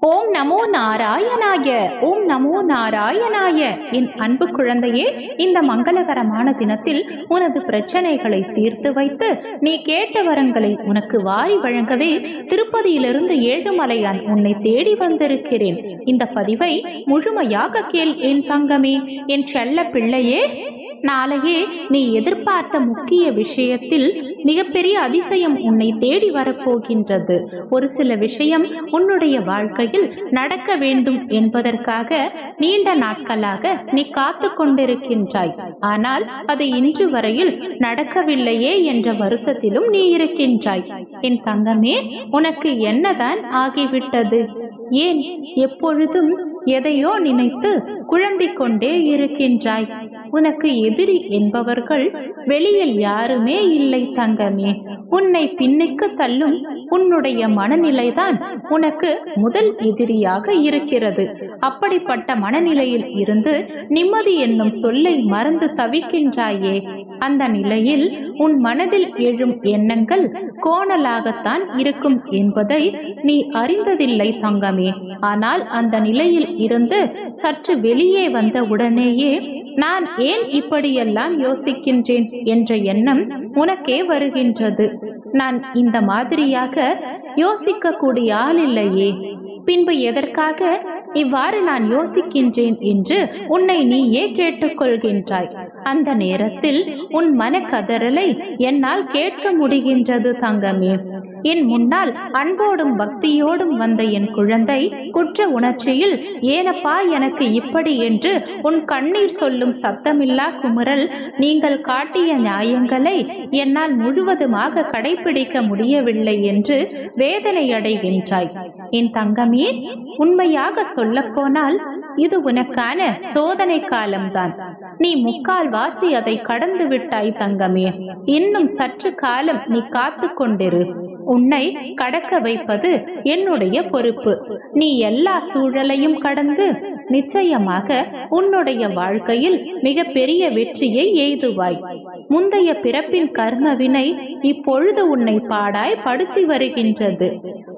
ஓம் நமோ நாராயணாய. ஓம் நமோ நாராயணாய. என் அன்பு குழந்தையே, இந்த மங்களகரமான தினத்தில் உனது பிரச்சனைகளை தீர்த்து வைத்து நீ கேட்ட வரங்களை உனக்கு வாரி வழங்கவே திருப்பதியிலிருந்து ஏழுமலையான் உன்னை தேடி வந்திருக்கிறேன். இந்த பதிவை முழுமையாக கேள் என் தங்கமே, என் செல்ல பிள்ளையே. நாளையே நீ எதிர்பார்த்த முக்கிய விஷயத்தில் மிகப்பெரிய அதிசயம் உன்னை தேடி வரப்போகின்றது. ஒரு சில விஷயம் உன்னுடைய வாழ்க்கையில் நடக்க வேண்டும் என்பதற்காக நீண்ட நாட்களாக நீ காத்து கொண்டிருக்கின்றாய். ஆனால் அது இன்று வரையில் நடக்கவில்லையே என்ற வருத்தத்திலும் நீ இருக்கின்றாய். என் தங்கமே, உனக்கு என்னதான் ஆகிவிட்டது? ஏன் எப்பொழுதும் எதையோ நினைத்து குழம்பிக் கொண்டே இருக்கின்றாய்? உனக்கு எதிரி என்பவர்கள் வெளியில் யாருமே இல்லை தங்கமே. உன்னை பின்னுக்கு தள்ளும் உன்னுடைய மனநிலைதான் உனக்கு முதல் எதிரியாக இருக்கிறது. அப்படிப்பட்ட மனநிலையில் இருந்து நிம்மதி என்னும் சொல்லை மறந்து தவிக்கின்றாயே. அந்த நிலையில் உன் மனதில் எழும் எண்ணங்கள் கோணலாகத்தான் இருக்கும் என்பதை நீ அறிந்ததில்லை தங்கமே. ஆனால் அந்த நிலையில் இருந்து சற்று வெளியே வந்த உடனேயே நான் ஏன் இப்படியெல்லாம் யோசிக்கின்றேன் என்ற எண்ணம் உனக்கே வருகின்றது. நான் இந்த மாதிரியாக யோசிக்க கூடிய ஆள் இல்லையே, பின்பு எதற்காக இவ்வாறு நான் யோசிக்கின்றேன் என்று உன்னை நீயே கேட்டுக்கொள்கின்றாய். அந்த நேரத்தில் உன் மனக்கதறலை என்னால் கேட்க முடிகின்றது தங்கமே. என் முன்னால் அன்போடும் பக்தியோடும் வந்த என் குழந்தை குற்ற உணர்ச்சியில் ஏனப்பா எனக்கு இப்படி என்று உன் கண்ணீர் சொல்லும் சத்தமில்லா குமுறல், நீங்கள் காட்டிய நியாயங்களை என்னால் முழுவதுமாக கடைபிடிக்க முடியவில்லை என்று வேதனை அடைகின்றாய். என் தங்கமே, உண்மையாக சொல்ல போனால் இது உனக்கான சோதனை காலம்தான். நீ முக்கால்வாசி அதை கடந்து விட்டாய் தங்கமே. இன்னும் சற்று காலம் நீ காத்து கொண்டிரு. உன்னை கடக்க வைப்பது என்னுடைய பொறுப்பு. நீ எல்லா சூழலையும் கடந்து நிச்சயமாக உன்னுடைய வாழ்க்கையில் மிக பெரிய வெற்றியை எய்துவாய். முந்தைய பிறப்பின் கர்மவினை இப்பொழுது உன்னை பாடாய் படுத்தி வருகின்றது.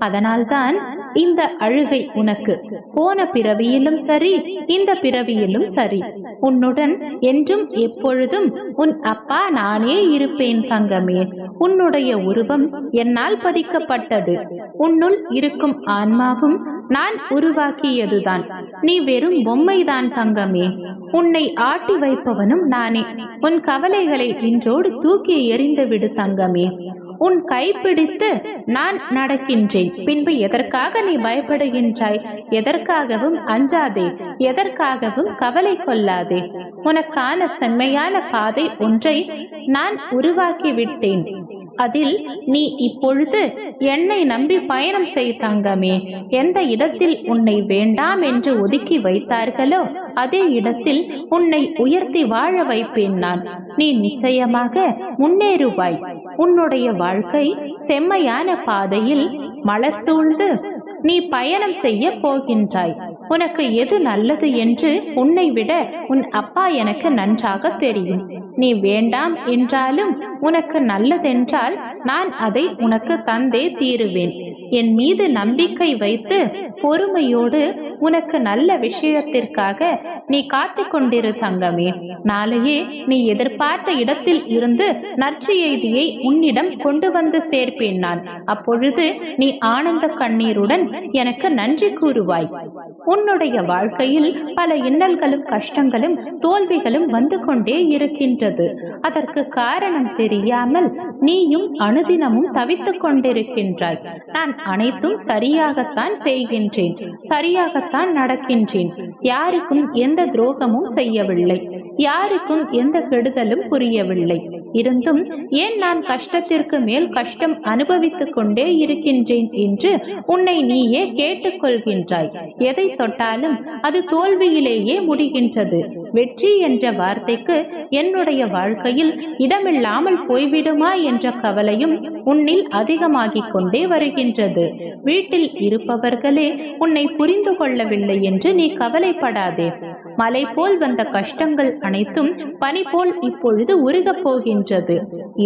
அதனால்தான் இந்த அழுகை உனக்கு. போன பிறவியிலும் சரி, இந்த பிறவியிலும் சரி, உன்னுடன் என்றும் எப்பொழுதும் உன் அப்பா நானே இருப்பேன் தங்கமே. உன்னுடைய உருவம் என்னால் பதிக்கப்பட்டது. உன்னுள் இருக்கும் ஆன்மாவும் நான் உருவாக்கியதுதான். நீ வெறும் பொம்மைதான் தங்கமே. உன்னை ஆட்டி வைப்பவனும் நானே. உன் கவலைகளை இன்றோடு தூக்கி எறிந்து விடு தங்கமே. உன் கைப்பிடித்து நான் நடக்கின்றேன். பின்பு எதற்காக நீ பயப்படுகின்றாய்? எதற்காகவும் அஞ்சாதே, எதற்காகவும் கவலை கொள்ளாதே. உனக்கான செம்மையான பாதை ஒன்றை நான் உருவாக்கி விட்டேன். அதில் நீ இப்பொழுது என்னை நம்பி பயணம் செய் தங்கமே. எந்த இடத்தில் உன்னை வேண்டாம் என்று ஒதுக்கி வைத்தார்களோ அதே இடத்தில் உன்னை உயர்த்தி வாழ வைப்பேன் நான். நீ நிச்சயமாக முன்னேறுவாய். உன்னுடைய வாழ்க்கை செம்மையான பாதையில் மலர் சூழ்ந்து நீ பயணம் செய்ய போகின்றாய். உனக்கு எது நல்லது என்று உன்னை விட உன் அப்பா எனக்கு நன்றாக தெரியும். நீ வேண்டாம் என்றாலும் உனக்கு நல்லதென்றால் நான் அதை உனக்கு தந்தே தீருவேன். என் மீது நம்பிக்கை வைத்து பொறுமையோடு உனக்கு நல்ல விஷயத்திற்காக நீ காத்து கொண்டிரு தங்கமே. நாளையே நீ எதிர்பார்த்த இடத்தில் இருந்து நற்செய்தியை உன்னிடம் கொண்டு வந்து சேர்ப்பேன் நான். அப்பொழுது நீ ஆனந்த கண்ணீருடன் எனக்கு நன்றி கூறுவாய். உன்னுடைய வாழ்க்கையில் பல இன்னல்களும் கஷ்டங்களும் தோல்விகளும் வந்து கொண்டே இருக்கின்றது. அதற்கு காரணம் தெரியாமல் நீயும் அனுதினமும் தவித்துக் கொண்டிருக்கின்றாய். நான் அனைத்தும் சரியாகத்தான் செய்கின்றேன், சரியாகத்தான் நடக்கின்றேன். யாருக்கும் எந்த துரோகமும் செய்யவில்லை, யாருக்கும் எந்த கெடுதலும் புரியவில்லை. இருந்தும் ஏன் நான் கஷ்டத்திற்கு மேல் கஷ்டம் அனுபவித்துக் கொண்டே இருக்கின்றேன் என்று உன்னை நீயே கேட்டுக்கொள்கின்றாய். எதை தொட்டாலும் அது தோல்வியிலேயே முடிகின்றது. வெற்றி என்ற வார்த்தைக்கு என்னுடைய வாழ்க்கையில் இடமில்லாமல் போய்விடுமா என்ற கவலையும் உன்னில் அதிகமாகிக் கொண்டே வருகின்றது. வீட்டில் இருப்பவர்களே உன்னை புரிந்து கொள்ளவில்லை என்று நீ கவலைப்படாதே. மலை போல் வந்த கஷ்டங்கள் அனைத்தும் பனி போல் இப்பொழுது உருகப் போகின்றது.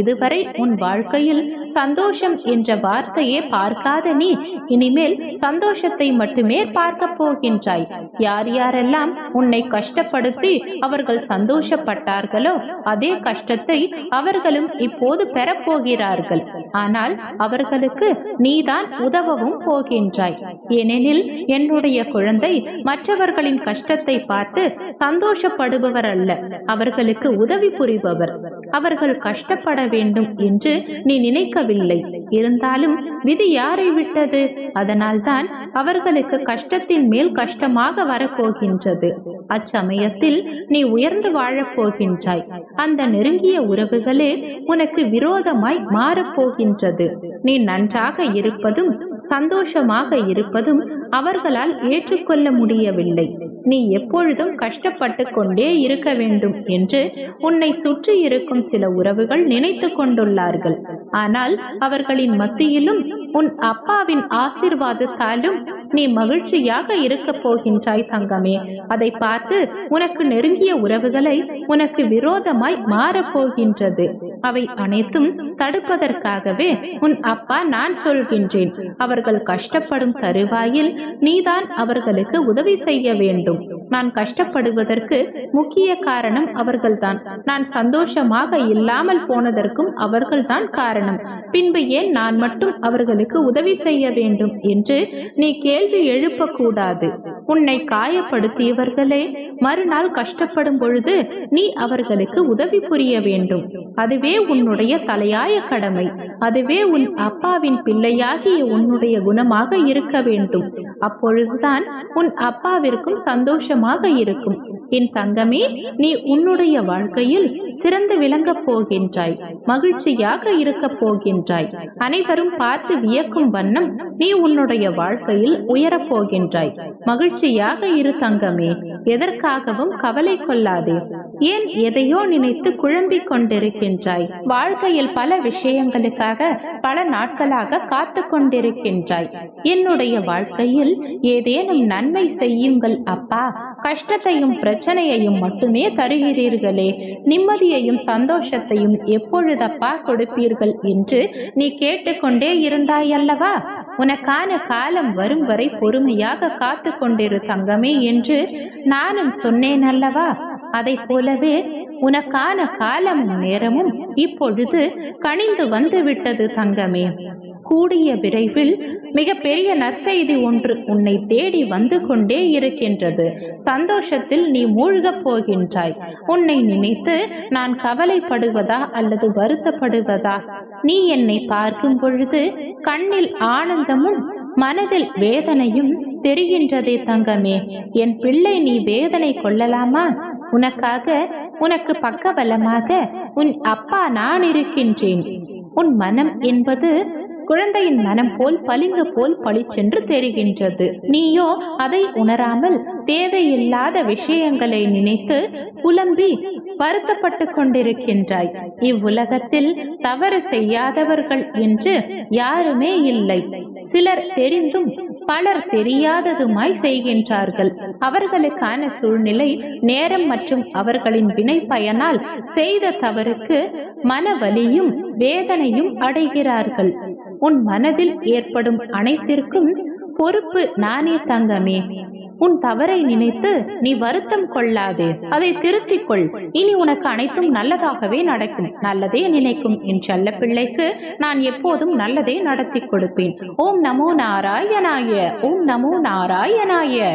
இதுவரை உன் வாழ்க்கையில் சந்தோஷம் என்ற வார்த்தையே பார்க்காத நீ இனிமேல் சந்தோஷத்தை மட்டுமே பார்க்க போகின்றாய். யார் யாரெல்லாம் உன்னை கஷ்டப்படுத்தி அவர்கள் சந்தோஷப்பட்டார்களோ அதே கஷ்டத்தை அவர்களும் இப்போது பெறப்போகிறார்கள். ஆனால் அவர்களுக்கு நீதான் உதவவும் போகின்றாய். ஏனெனில் என்னுடைய குழந்தை மற்றவர்களின் கஷ்டத்தை பார்த்து சந்தோஷப்படுபவர் அல்ல, அவர்களுக்கு உதவி புரிபவர். அவர்கள் கஷ்டப்பட வேண்டும் என்று நீ நினைக்கவில்லை. இருந்தாலும் விதி யாரை விட்டது? அதனால்தான் அவர்களுக்கு கஷ்டத்தின் மேல் கஷ்டமாக வரப்போகின்றது. அச்சமயத்தில் நீ உயர்ந்து வாழப் போகின்றாய். அந்த நெருங்கிய உறவுகளே உனக்கு விரோதமாய் மாறப்போகின்றது. நீ நன்றாக இருப்பதும் சந்தோஷமாக இருப்பதும் அவர்களால் ஏற்றுக்கொள்ள முடியவில்லை. நீ எப்பொழுதும் கஷ்டப்பட்டு கொண்டே இருக்க வேண்டும் என்று உன்னை சுற்றி இருக்கும் சில உறவுகள் நினைத்து கொண்டுள்ளார்கள். ஆனால் அவர்களின் மத்தியிலும் உன் அப்பாவின் ஆசீர்வாதத்தாலும் நீ மகிழ்ச்சியாக இருக்க போகின்றாய் தங்கமே. அதை பார்த்து உனக்கு நெருங்கிய உறவுகளை உனக்கு விரோதமாய் மாறப்போகின்றது. அவை அனைத்தும் தடுப்பதற்காகவே உன் அப்பா நான் சொல்கின்றேன். அவர்கள் கஷ்டப்படும் தருவாயில் நீதான் அவர்களுக்கு உதவி செய்ய வேண்டும். நான் கஷ்டப்படுவதற்கு முக்கிய காரணம் அவர்கள்தான். நான் சந்தோஷமாக இல்லாமல் போனதற்கும் அவர்கள்தான் காரணம். பின்பு ஏன் நான் மட்டும் அவர்களுக்கு உதவி செய்ய வேண்டும் என்று நீ கேள்வி எழுப்பக்கூடாது. உன்னை காயப்படுத்தியவர்களே மறுநாள் கஷ்டப்படும் பொழுது நீ அவர்களுக்கு உதவி புரிய வேண்டும். அதுவே உன்னுடைய தலையாய கடமை. அதுவே உன் அப்பாவின் பிள்ளையாகிய உன்னுடைய குணமாக இருக்க வேண்டும். அப்பொழுதுதான் உன் அப்பாவிற்கும் சந்தோஷமாக இருக்கும். என் தங்கமே, நீ உன்னுடைய வாழ்க்கையில் சிறந்து விளங்கப் போகின்றாய். மகிழ்ச்சியாக இருக்க போகின்றாய். அனைவரும் பார்த்து வியக்கும் வண்ணம் நீ உன்னுடைய வாழ்க்கையில் உயரப் போகின்றாய். மகிழ்ச்சியாக இரு தங்கமே. எதற்காகவும் கவலை கொள்ளாதே. ஏன் எதையோ நினைத்து குழம்பிக் கொண்டிருக்கின்றாய்? வாழ்க்கையில் பல விஷயங்களுக்காக பல நாட்களாக காத்து கொண்டிருக்கின்றாய். என்னுடைய வாழ்க்கையில் ஏதேனும் நன்மை செய்யுங்கள் அப்பா. கஷ்டத்தையும் பிரச்சனையையும் மட்டுமே தருகிறீர்களே, நிம்மதியையும் சந்தோஷத்தையும் எப்பொழுதப்பா கொடுப்பீர்கள் என்று நீ கேட்டுக்கொண்டே இருந்தாய் அல்லவா? உனக்கான காலம் வரும் வரை பொறுமையாக காத்து கொண்டிரு தங்கமே என்று நானும் சொன்னேன் அல்லவா? அதை போலவே உனக்கான காலமும் நேரமும் இப்பொழுது கனிந்து வந்து விட்டது தங்கமே. கூடிய விரைவில் மிக பெரிய நற்செய்தி ஒன்று உன்னை தேடி வந்து கொண்டே இருக்கின்றது. சந்தோஷத்தில் நீ மூழ்கப் போகின்றாய். உன்னை நினைத்து நான் கவலைப்படுவதா அல்லது வருத்தப்படுவதா? நீ என்னை பார்க்கும் பொழுது கண்ணில் ஆனந்தமும் மனதில் வேதனையும் தெரிகின்றதே தங்கமே. என் பிள்ளை, நீ வேதனை கொள்ளலாமா? உனக்கு பக்கபலமாக உன் அப்பா நான் இருக்கின்றேன். உன் மனம் என்பது குழந்தையின் மனம் போல் பளிங்கு போல் பளிச்சென்று தெரிகின்றது. நீயோ அதை உணராமல் தேவையில்லாத விஷயங்களை நினைத்து புலம்பி வருத்தப்பட்டு கொண்டிருக்கின்றாய். இவ்வுலகத்தில் தவறு செய்யாதவர்கள் என்று யாருமே இல்லை. சிலர் தெரிந்தும் பலர் தெரியாததுமாய் செய்கின்றார்கள். அவர்களுக்கான சூழ்நிலை, நேரம் மற்றும் அவர்களின் வினை பயனால் செய்த தவறுக்கு மனவலியும் வேதனையும் அடைகிறார்கள். உன் மனதில் ஏற்படும் அனைத்திற்கும் பொறுப்பு நானே தங்கமே. உன் தவறை நினைத்து நீ வருத்தம் கொள்ளாதே. அதை திருத்திக் கொள். இனி உனக்கு அனைத்தும் நல்லதாகவே நடக்கும். நல்லதே நினைக்கும் என் செல்ல பிள்ளைக்கு நான் எப்போதும் நல்லதே நடத்தி கொடுப்பேன். ஓம் நமோ நாராயணாய. ஓம் நமோ நாராயணாய.